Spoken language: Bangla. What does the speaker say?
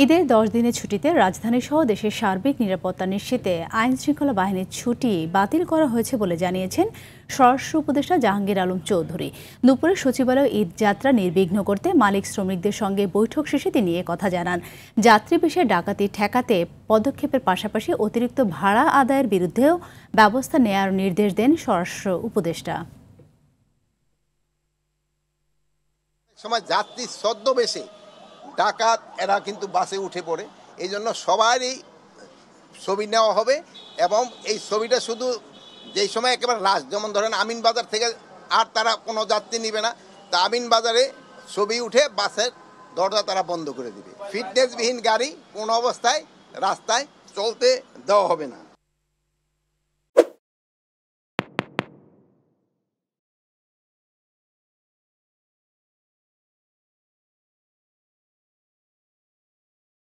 ঈদের 10 দিনের ছুটিতে রাজধানীসহ দেশের সার্বিক নিরাপত্তা নিশ্চিতে আইনশৃঙ্খলা বাহিনীর ছুটি বাতিল করা হয়েছে বলে জানিয়েছেন স্বরাষ্ট্র উপদেষ্টা জাহাঙ্গীর আলম চৌধুরী। দুপুরে সচিবালয়ে ঈদ যাত্রা নির্বিঘ্ন করতে মালিক শ্রমিকদের সঙ্গে বৈঠক শেষে তিনি এ কথা জানান। যাত্রী বেশে ডাকাতি ঠেকাতে পদক্ষেপের পাশাপাশি অতিরিক্ত ভাড়া আদায়ের বিরুদ্ধেও ব্যবস্থা নেওয়ার নির্দেশ দেন স্বরাষ্ট্র উপদেষ্টা। সময় যাত্রী ছদ্মবেশে ডাকাত এরা কিন্তু বাসে উঠে পড়ে, এই জন্য সবারই ছবি নেওয়া হবে এবং এই ছবিটা শুধু যেই সময় একেবারে লাস্ট, যেমন ধরেন আমিন বাজার থেকে আর তারা কোনো যাত্রী নেবে না, তা আমিন বাজারে ছবি উঠে বাসের দরজা তারা বন্ধ করে দিবে। ফিটনেসবিহীন গাড়ি কোনো অবস্থায় রাস্তায় চলতে দেওয়া হবে না।